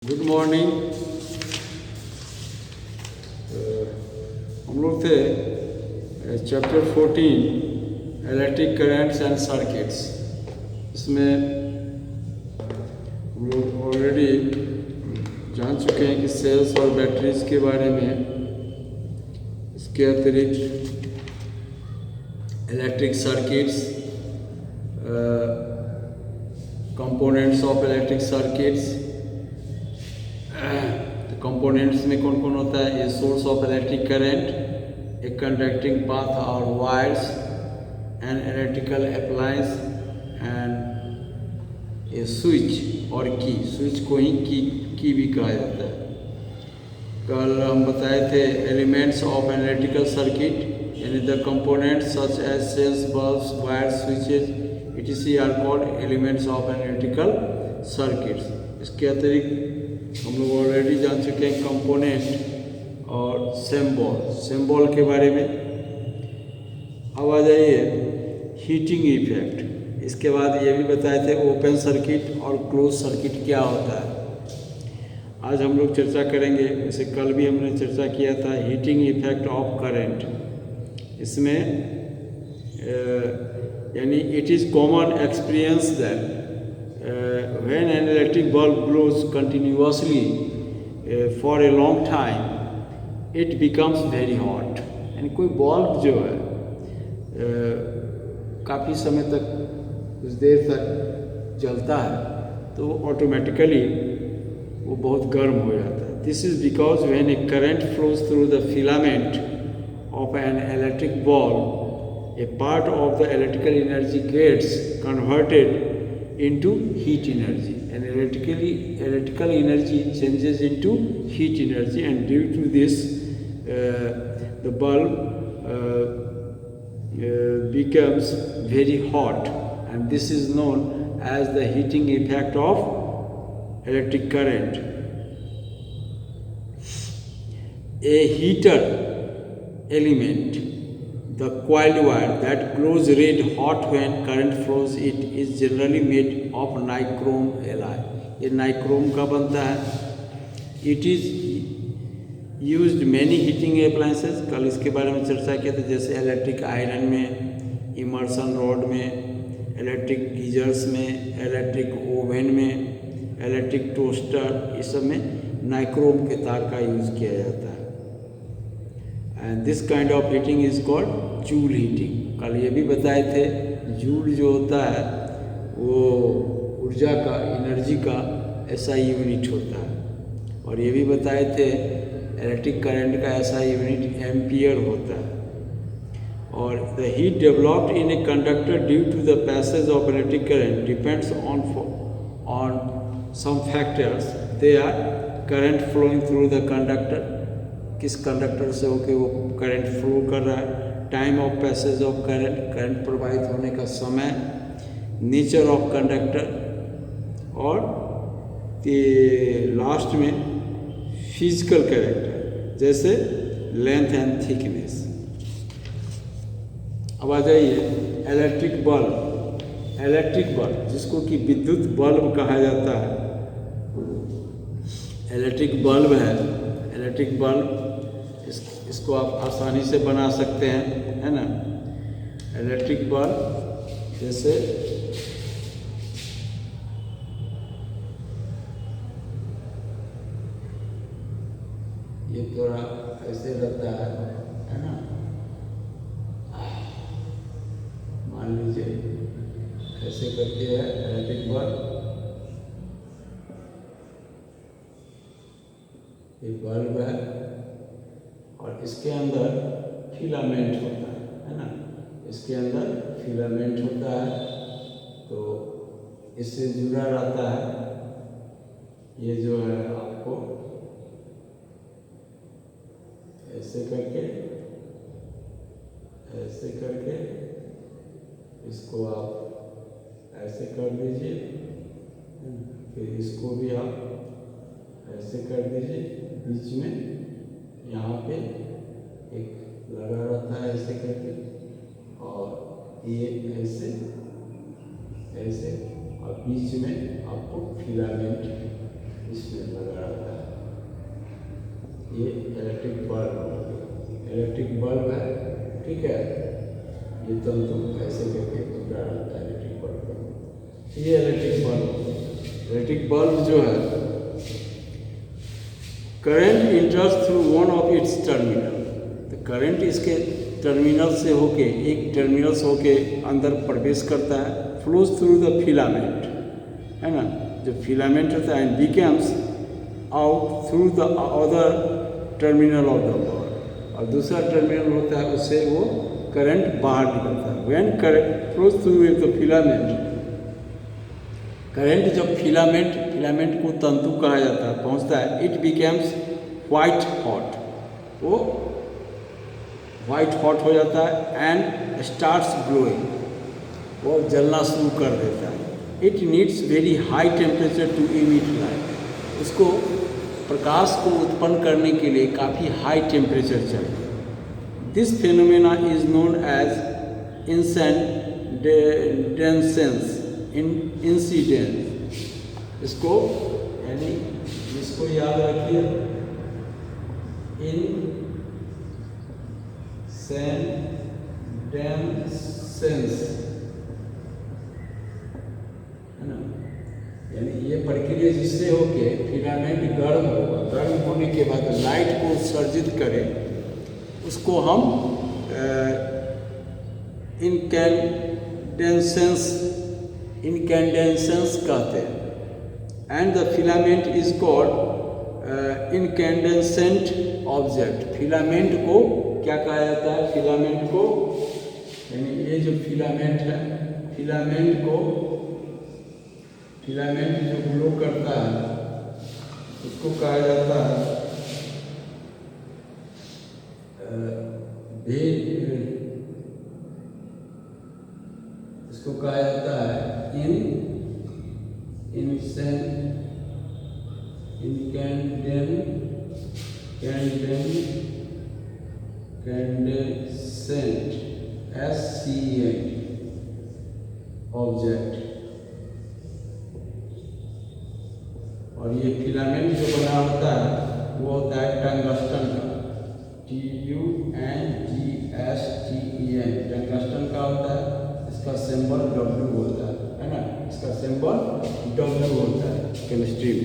Good morning. हम लोग थे chapter 14 electric currents and circuits. इसमें हम लोग ऑलरेडी जान चुके हैं कि सेल्स और बैटरीज के बारे में। इसके अतिरिक्त electric circuits, components of electric circuits, components में कौन कौन होता है? A source of electric current, a conducting path और wires, an electrical appliance and a switch और की। स्विच को ही की भी कहा जाता है। कल हम बताए थे elements of an electrical circuit, यानी the components such as cells, bulbs, wires, switches etc are called elements of an electrical circuits. इसके अतिरिक्त हम लोग ऑलरेडी जान चुके हैं कंपोनेंट और सिंबल के बारे में। अब आ जाइए हीटिंग इफेक्ट। इसके बाद ये भी बताए थे ओपन सर्किट और क्लोज सर्किट क्या होता है। आज हम लोग चर्चा करेंगे, वैसे कल भी हमने चर्चा किया था, हीटिंग इफेक्ट ऑफ करंट। इसमें यानी it is common experience that when an electric bulb glows continuously for a long time, it becomes very hot। यानी कोई बल्ब जो है काफ़ी समय तक, कुछ देर तक जलता है तो ऑटोमेटिकली वो बहुत गर्म हो जाता है। This is because when A current flows through the filament of an electric bulb, a part of the electrical energy gets converted into heat energy, and electrical energy changes into heat energy, and due to this the bulb becomes very hot, and this is known as the heating effect of electric current. A heater element, the coiled wire that glows red hot when current flows, it is generally made of nichrome alloy। ये nichrome का बनता है। It is used many heating appliances। कल इसके बारे में चर्चा किया था, जैसे इलेक्ट्रिक आयरन में, इमर्सन रॉड में, इलेक्ट्रिक गीजर्स में, इलेक्ट्रिक ओवन में, इलेक्ट्रिक टोस्टर, इस सब में नाइक्रोम के तार का यूज़ किया जाता है। And this kind of heating is called joule heating. कल ये भी बताए थे, जूल जो होता है वो ऊर्जा का, एनर्जी का ऐसा यूनिट होता है। और ये भी बताए थे इलेक्ट्रिक करंट का ऐसा यूनिट एम्पियर होता है। और the heat developed in a conductor due to the passage of electric current depends on some factors. They are current flowing through the conductor, किस कंडक्टर से होके वो करंट फ्लो कर रहा है, time of passage of current, current प्रवाहित होने का समय, नेचर ऑफ कंडक्टर, और लास्ट में फिजिकल कैरेक्टर जैसे लेंथ एंड थिकनेस। अब आ जाइए इलेक्ट्रिक बल्ब जिसको कि विद्युत बल्ब कहा जाता है। इलेक्ट्रिक बल्ब है, इलेक्ट्रिक बल्ब इसको आप आसानी से बना सकते हैं, है ना। इलेक्ट्रिक बल्ब जैसे ये थोड़ा ऐसे रहता है ना। मान लीजिए ऐसे करके है इलेक्ट्रिक बल्ब, ये बल्ब है और इसके अंदर फिलामेंट होता है ना। इसके अंदर फिलामेंट होता है तो इससे जुड़ा रहता है। ये जो है आपको ऐसे करके इसको आप ऐसे कर दीजिए, फिर इसको भी आप ऐसे कर दीजिए। बीच में यहाँ पे एक लगा रहता है ऐसे करके, और ये ऐसे और बीच में आपको फिलामेंट इसमें लगा रहता है। ये इलेक्ट्रिक बल्ब हो गया, इलेक्ट्रिक बल्ब है, ठीक है। ये तंतु ऐसे करके जुड़ा रहता है इलेक्ट्रिक बल्ब का। ये इलेक्ट्रिक बल्ब जो है, current इंटर्स through one of its terminal. तो करंट इसके टर्मिनल से होके, एक टर्मिनल से होके अंदर प्रवेश करता है, फ्लोज थ्रू द फिलामेंट, है ना, जो फिलामेंट होता है, and becomes out through the other terminal of the bulb, और दूसरा टर्मिनल होता है, उससे वो करंट बाहर निकलता है। When current flows through the filament, current जब फिलामेंट को तंतु कहा जाता है, पहुंचता है, इट बिकम्स वाइट हॉट, वो वाइट हॉट हो जाता है, एंड स्टार्ट्स ग्लोइंग, वो जलना शुरू कर देता है। It needs very high temperature to emit light, उसको प्रकाश को उत्पन्न करने के लिए काफ़ी हाई टेम्परेचर चाहिए। This phenomena is known as incidence. इसको यानी इसको याद रखिए, इंसेंडेंसेंस, है ना। यानी ये प्रक्रिया जिससे होके फिलामेंट गर्म होगा, गर्म होने के बाद लाइट को उत्सर्जित करे, उसको हम इनकैंडेसेंस कहते हैं। And the filament is called incandescent object. Filament को क्या कहा जाता है? फिलामेंट को, यानी ये जो फिलामेंट है, फिलामेंट जो ग्लो करता है, उसको कहा जाता है इसको कहा जाता है incandescent ऑब्जेक्ट। और ये फिलामेंट जो बना होता है वो होता है टंगस्टन का, TUNGSTEN, टंगस्टन का होता है। इसका सिंबल W होता है ना, इसका सिंबल W होता है केमिस्ट्री में।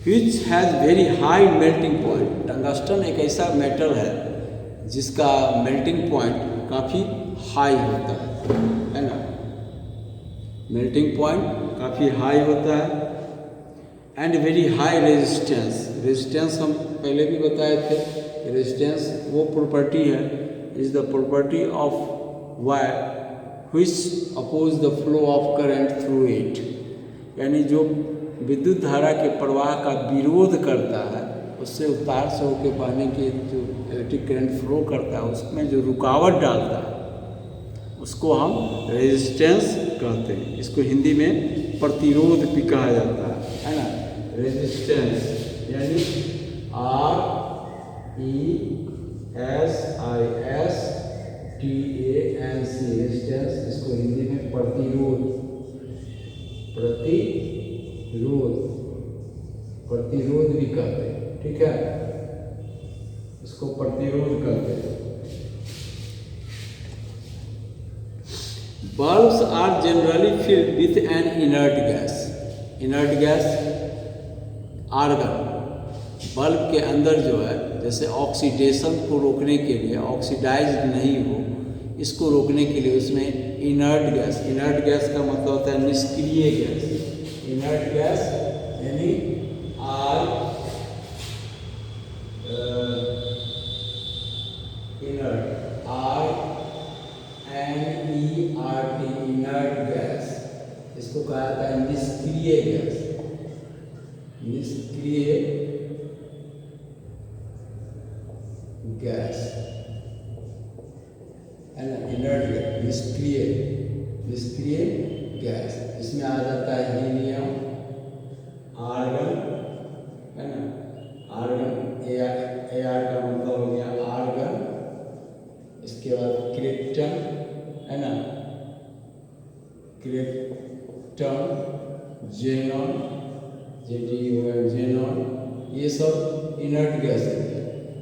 Which has very high melting point. Tungsten एक ऐसा मेटल है जिसका मेल्टिंग पॉइंट काफ़ी हाई होता है ना, मेल्टिंग पॉइंट काफ़ी हाई होता है। एंड वेरी हाई रेजिस्टेंस हम पहले भी बताए थे। रेजिस्टेंस वो प्रॉपर्टी है, is the property of wire which oppose the flow of current through it. यानी जो विद्युत धारा के प्रवाह का विरोध करता है, उससे तार से होकर बहने के जो इलेक्ट्रिक करंट फ्लो करता है, उसमें जो रुकावट डालता है उसको हम रेजिस्टेंस कहते हैं। इसको हिंदी में प्रतिरोध भी कहा जाता है ना। रेजिस्टेंस यानी RESISTANC, रेजिस्टेंस, इसको हिंदी में प्रतिरोध भी कहते हैं, ठीक है, इसको प्रतिरोध कहते हैं। Bulbs are generally filled with an inert gas, argon. Bulb के अंदर जो है, जैसे ऑक्सीडेशन को रोकने के लिए, ऑक्सीडाइज नहीं हो, इसको रोकने के लिए उसमें इनर्ट गैस का मतलब होता है निष्क्रिय गैस। इनर्ट गैस यानी इनर्ट गैस, इसको कहा जाता है निष्क्रिय गैस। है ना, इनर्ट गैस, निष्क्रिय गैस। इसमें आ जाता है हीलियम, आर्गन, है ना, आर्गन, AR का मतलब हो गया आर्गन। इसके बाद क्रिप्टन, है ना, क्रिप्टन, जेनॉन, ZeO, xenon, ये सब इनर्ट गैस है।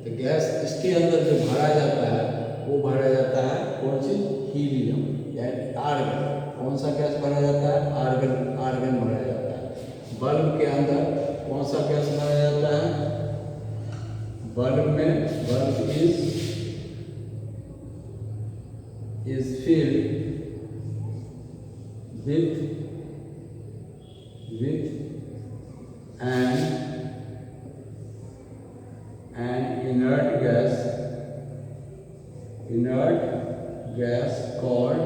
तो गैस इसके अंदर जो भरा जाता है वो भरा जाता है कौन सी? हीलियम यानी आर्गन। कौन सा गैस भरा जाता है? आर्गन। आर्गन भरा जाता है। बल्ब के अंदर कौन सा गैस भरा जाता है? बल्ब में bulb is filled with an inert gas called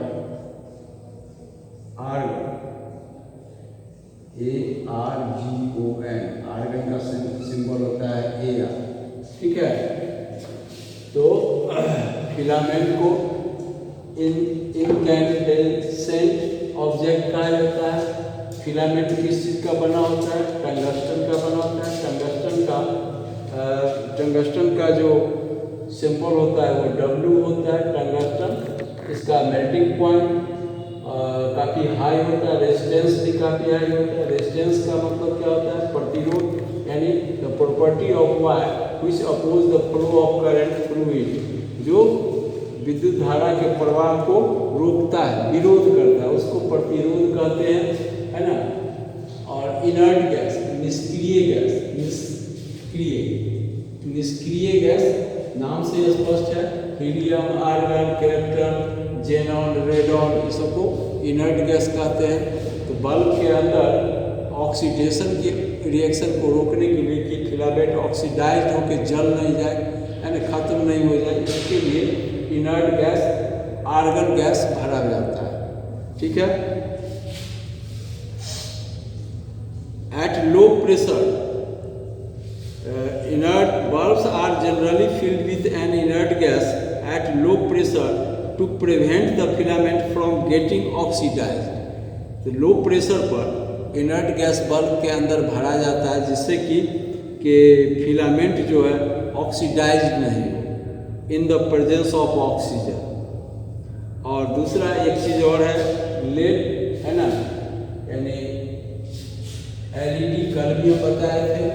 argon, ARGON। Argon का सिंबल होता है AR। ठीक है, तो फिलामेंट को इनकैंडेसेंट ऑब्जेक्ट कहा जाता है। फिलामेंट किस चीज़ का बना होता है? टंगस्टन का बना होता है। टंगस्टन का जो सिंबल होता है वो W होता है, टंगस्टन। इसका मेल्टिंग पॉइंट काफ़ी हाई होता है, रेजिस्टेंस भी काफ़ी हाई होता है। रेजिस्टेंस का मतलब क्या होता है? प्रतिरोध, यानी the property of wire which oppose the flow of current through it, जो विद्युत धारा के प्रवाह को रोकता है, विरोध करता है, उसको प्रतिरोध कहते हैं, है ना। और इनर्ट गैस, निष्क्रिय गैस, निष्क्रिय गैस नाम से स्पष्ट है। Helium, argon, krypton, xenon, radon, ये सबको इनर्ट गैस कहते हैं। तो बल्ब के अंदर ऑक्सीडेशन के रिएक्शन को रोकने के लिए कि फिलामेंट ऑक्सीडाइज होकर जल नहीं जाए, यानी खत्म नहीं हो जाए, इसके लिए इनर्ट गैस, आर्गन गैस भरा जाता है। ठीक है। At low pressure inert bulbs are generally filled with an inert gas at low pressure to prevent the filament from getting oxidized। तो लो प्रेशर पर इनर्ट गैस बल्ब के अंदर भरा जाता है जिससे कि फिलामेंट जो है ऑक्सीडाइज नहीं हो in the presence of oxygen. और दूसरा एक चीज़ और है, लेड, है ना, यानी LED कल भी बताए थे।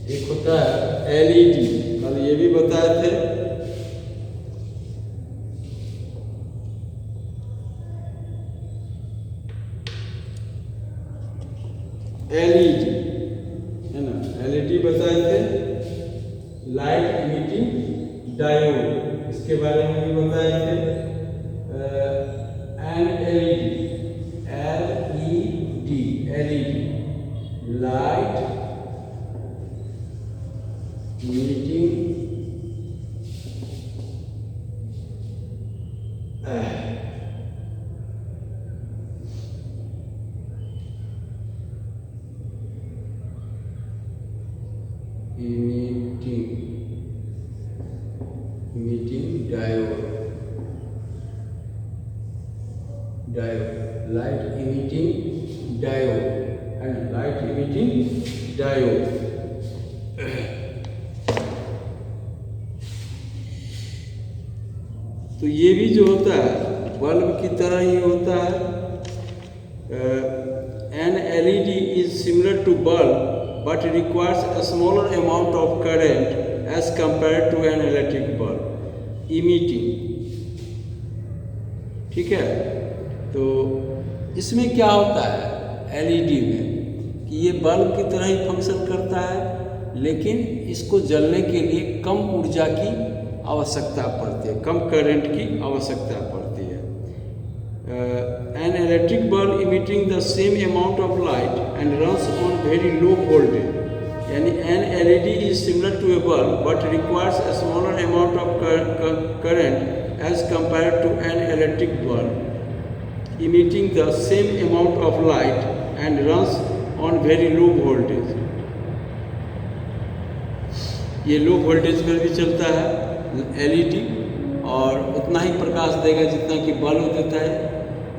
एक होता है LED, कल ये भी बताए थे। LED, है ना, LED बताए थे। लाइट इमिटिंग डायोड, इसके बारे में भी बताए थे। LED, light emitting diode, light emitting diode, and light emitting diode। तो ये भी जो होता है बल्ब की तरह ही होता है। An LED is similar to bulb but requires a smaller amount of current as compared to an electric bulb emitting। ठीक है, तो इसमें क्या होता है LED में कि ये बल्ब की तरह ही फंक्शन करता है, लेकिन इसको जलने के लिए कम ऊर्जा की आवश्यकता पड़ती है, कम करंट की आवश्यकता पड़ती है। An electric bulb emitting the same amount of light and runs on very low voltage, यानी an LED is similar to a bulb but requires a smaller amount of current as compared to an electric bulb emitting the same amount of light and runs on very low voltage। ये low voltage पर भी चलता है LED और उतना ही प्रकाश देगा जितना कि बल्ब देता है।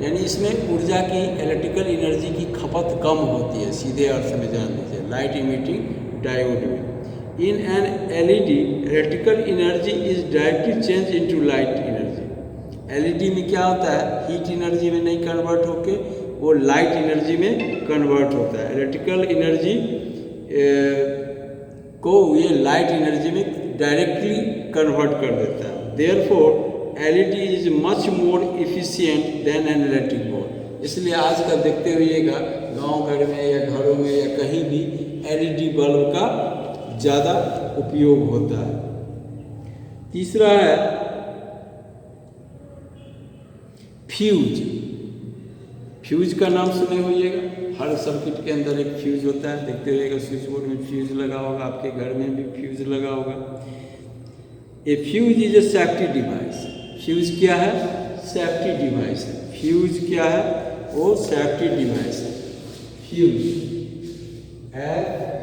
यानी इसमें ऊर्जा की इलेक्ट्रिकल एनर्जी की खपत कम होती है, सीधे अर्थ में जान लीजिए, लाइट इमिटिंग डायोड में। In an LED electrical energy is directly change into light energy. LED में क्या होता है, हीट एनर्जी में नहीं कन्वर्ट होके वो लाइट एनर्जी में कन्वर्ट होता है। इलेक्ट्रिकल एनर्जी को ये लाइट एनर्जी में डायरेक्टली कन्वर्ट कर देता है। Therefore LED is much more efficient than an electric board. इसलिए आज का देखते हुएगा गांव घर में या घरों में या कहीं भी एलईडी बल्ब का ज़्यादा उपयोग होता है। तीसरा है फ्यूज। फ्यूज का नाम सुने होइएगा, हर सर्किट के अंदर एक फ्यूज होता है, देखते हुएगा स्विच बोर्ड में फ्यूज लगा होगा, आपके घर में भी फ्यूज लगा होगा। A fuse is a safety device. Fuse क्या है, सेफ्टी डिवाइस है। फ्यूज क्या है, वो सेफ्टी डिवाइस है। Fuse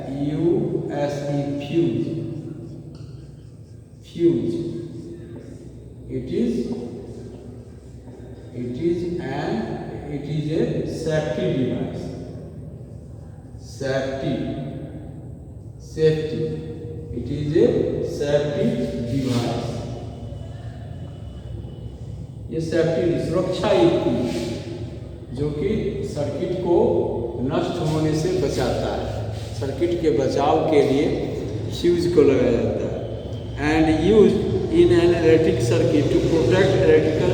FUSE fuse. Fuse it is a safety device. Safety it is a safety device. ये सेफ्टी सुरक्षा युक्ति जो कि सर्किट को नष्ट होने से बचाता है, सर्किट के बचाव के लिए फ्यूज को लगाया जाता है। And use in an electric circuit to protect electrical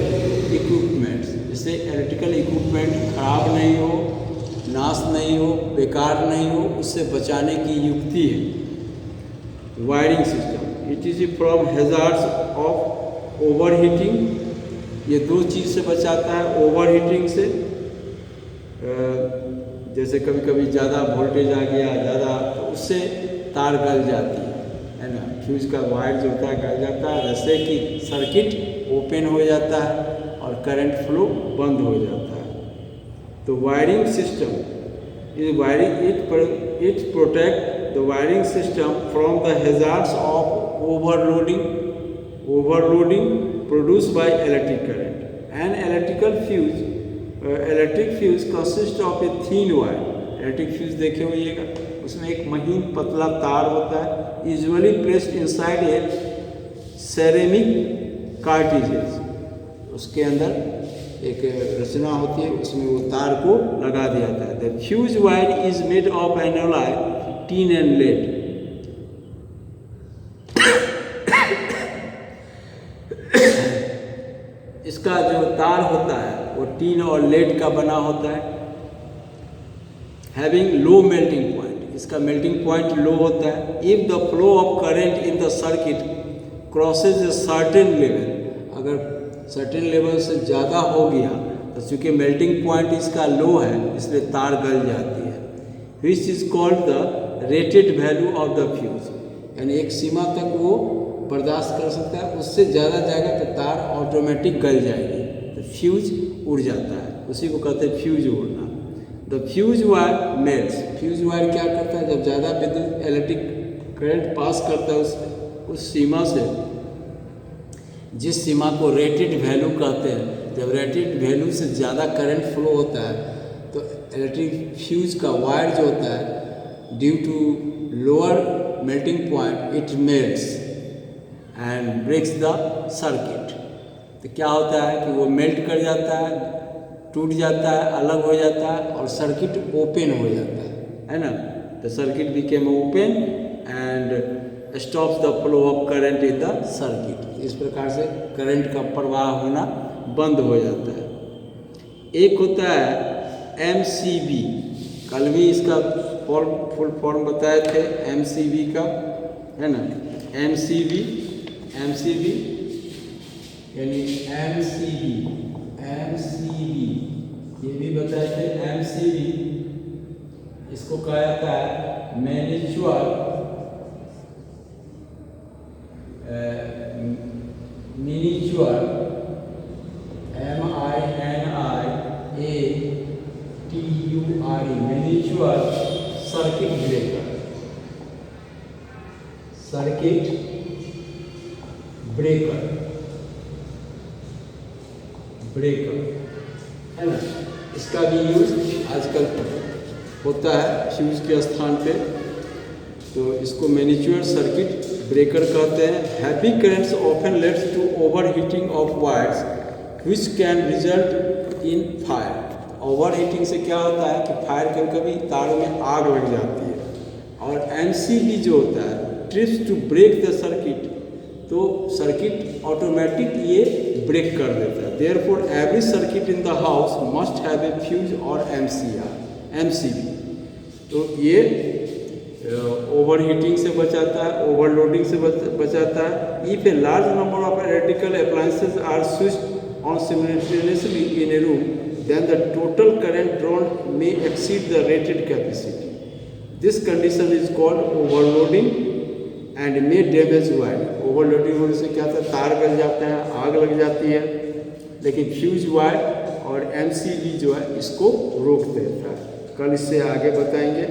equipments. इससे इलेक्ट्रिकल इक्विपमेंट खराब नहीं हो, नाश नहीं हो, बेकार नहीं हो, उससे बचाने की युक्ति है। Wiring system it is from hazards of overheating. ये दो चीज़ से बचाता है, ओवरहीटिंग से, जैसे कभी कभी ज़्यादा वोल्टेज आ गया ज़्यादा तो उससे तार गल जाती है ना, फ्यूज का वायर जो होता है गल जाता है, जैसे कि सर्किट ओपन हो जाता है और करंट फ्लो बंद हो जाता है। तो wiring system is wiring it protect the wiring system from the hazards of overloading produced by electric current. An electric fuse consists of a thin wire. Electric fuse देखे होइएगा, उसमें एक महीन पतला तार होता है, usually placed inside a ceramic cartridge. उसके अंदर एक रचना होती है, उसमें वो तार को लगा दिया जाता है। The fuse wire is made of an alloy, tin and lead. इसका जो तार होता है वो टीन और लेड का बना होता है। हैविंग लो मेल्टिंग पॉइंट, इसका मेल्टिंग पॉइंट लो होता है। If the flow of current in the circuit crosses a certain level, अगर सर्टेन लेवल से ज़्यादा हो गया तो चूँकि मेल्टिंग पॉइंट इसका लो है इसलिए तार गल जाती है। Which is called the rated value of the fuse, यानी एक सीमा तक वो बर्दाश्त कर सकता है, उससे ज़्यादा जाएगा तो तार ऑटोमेटिक गल जाएगी, तो फ्यूज उड़ जाता है, उसी को कहते हैं फ्यूज उड़ना। The fuse wire melts. Fuse wire क्या करता है, जब ज़्यादा विद्युत इलेक्ट्रिक करंट पास करता है उस सीमा से, जिस सीमा को रेटेड वैल्यू कहते हैं, जब रेटेड वैल्यू से ज़्यादा करंट फ्लो होता है तो इलेक्ट्रिक फ्यूज का वायर जो होता है due to lower melting point it melts and breaks the circuit. तो क्या होता है कि वो मेल्ट कर जाता है, टूट जाता है, अलग हो जाता है और सर्किट ओपन हो जाता है ना। The circuit became open and stops the flow of current in the circuit. इस प्रकार से करंट का प्रवाह होना बंद हो जाता है। एक होता है MCB, कल भी इसका फुल फॉर्म बताए थे MCB का, है ना। MCB यानी MCB ये भी बताए थे। MCB इसको कहा जाता है मैनिचुअल मिनिचुअल MINIATURE मैनिचुअल सर्किट ब्रेकर। है ना। इसका भी यूज़ आजकल होता है फ्यूज के स्थान पे, तो इसको मैनिच्योर सर्किट ब्रेकर कहते हैं। Heavy currents often leads to over heating of wires which can result in fire. Over heating से क्या होता है कि फायर कभी कभी तारों में आग लग जाती है। और MCB जो होता है trips to break the circuit, तो सर्किट ऑटोमेटिक ये ब्रेक कर देता है। Therefore every circuit in the house must have a fuse और MCB। तो ये ओवर हीटिंग से बचाता है, ओवरलोडिंग से बचाता है। If a large number of electrical appliances are switched on simultaneously in a room, then the total current drawn may exceed the rated capacity. This condition is called overloading and may damage wire. Overloading होने से क्या होता है, तार गल जाते हैं, आग लग जाती है, लेकिन फ्यूज वायर और MCB जो है इसको रोक देता है। कल इससे आगे बताएंगे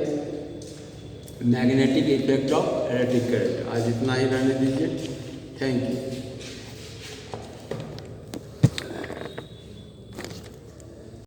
magnetic effect of electric current. आज इतना ही रहने दीजिए। Thank you.